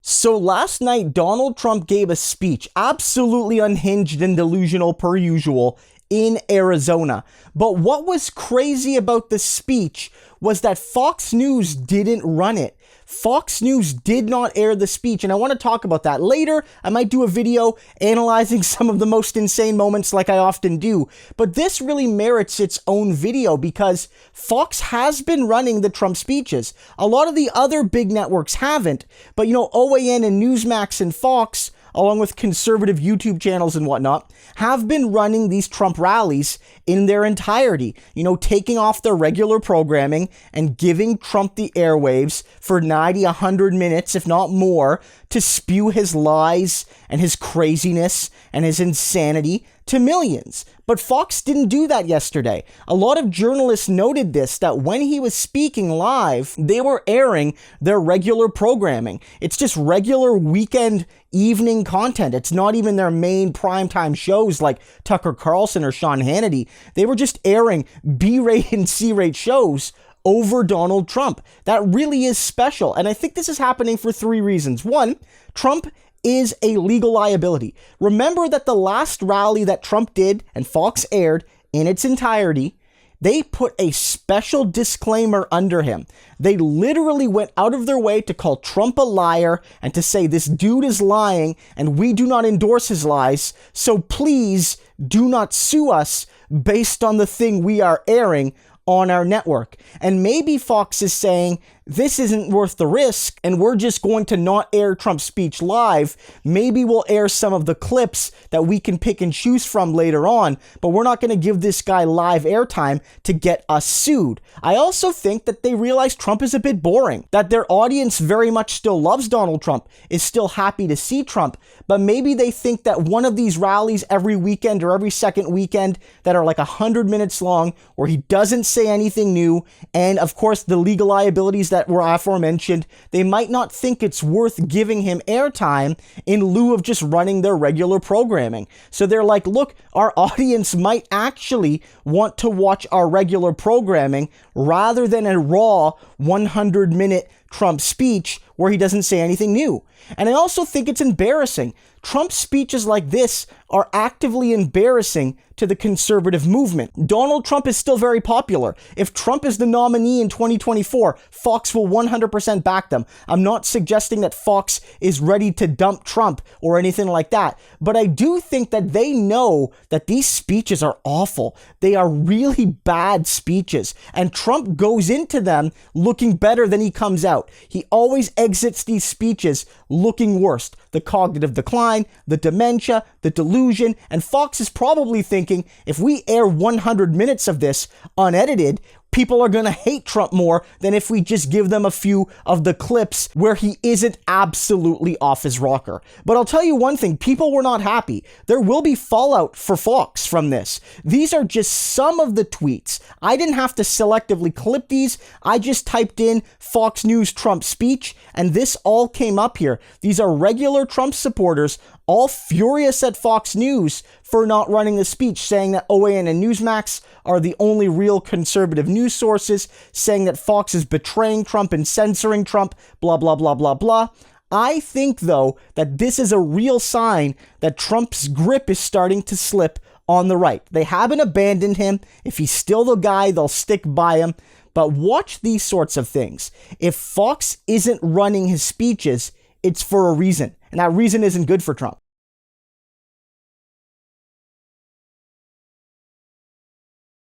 So last night, Donald Trump gave a speech, absolutely unhinged and delusional per usual, in Arizona. But what was crazy about the speech was that Fox News didn't run it. Fox News did not air the speech, and I want to talk about that later. I might do a video analyzing some of the most insane moments like I often do, but this really merits its own video because Fox has been running the Trump speeches. A lot of the other big networks haven't, but OAN and Newsmax and Fox, along with conservative YouTube channels and whatnot, have been running these Trump rallies in their entirety, taking off their regular programming and giving Trump the airwaves for 90, 100 minutes, if not more, to spew his lies and his craziness and his insanity to millions. But Fox didn't do that yesterday. A lot of journalists noted this, that when he was speaking live, they were airing their regular programming. It's just regular weekend evening content. It's not even their main primetime shows like Tucker Carlson or Sean Hannity. They were just airing B-rate and C-rate shows over Donald Trump. That really is special. And I think this is happening for three reasons. One, Trump is a legal liability. Remember that the last rally that Trump did and Fox aired in its entirety, they put a special disclaimer under him. They literally went out of their way to call Trump a liar and to say this dude is lying and we do not endorse his lies. So please do not sue us based on the thing we are airing on our network. And maybe Fox is saying this isn't worth the risk and we're just going to not air Trump's speech live. Maybe we'll air some of the clips that we can pick and choose from later on, but we're not going to give this guy live airtime to get us sued. I also think that they realize Trump is a bit boring, that their audience very much still loves Donald Trump, is still happy to see Trump, but maybe they think that one of these rallies every weekend or every second weekend that are like 100 minutes long where he doesn't say anything new, and of course the legal liabilities that were aforementioned, they might not think it's worth giving him airtime in lieu of just running their regular programming. So they're like, look, our audience might actually want to watch our regular programming rather than a raw 100-minute Trump speech where he doesn't say anything new. And I also think it's embarrassing. Trump's speeches like this are actively embarrassing to the conservative movement. Donald Trump is still very popular. If Trump is the nominee in 2024, Fox will 100% back them. I'm not suggesting that Fox is ready to dump Trump or anything like that, but I do think that they know that these speeches are awful. They are really bad speeches, and Trump goes into them looking better than he comes out. He always exits these speeches looking worse. The cognitive decline, the dementia, the delusion, and Fox is probably thinking, if we air 100 minutes of this unedited, people are going to hate Trump more than if we just give them a few of the clips where he isn't absolutely off his rocker. But I'll tell you one thing, people were not happy. There will be fallout for Fox from this. These are just some of the tweets. I didn't have to selectively clip these. I just typed in Fox News Trump speech, and this all came up here. These are regular Trump supporters all furious at Fox News for not running the speech, saying that OAN and Newsmax are the only real conservative news sources, saying that Fox is betraying Trump and censoring Trump, blah, blah, blah, blah, blah. I think, though, that this is a real sign that Trump's grip is starting to slip on the right. They haven't abandoned him. If he's still the guy, they'll stick by him. But watch these sorts of things. If Fox isn't running his speeches, it's for a reason. And that reason isn't good for Trump.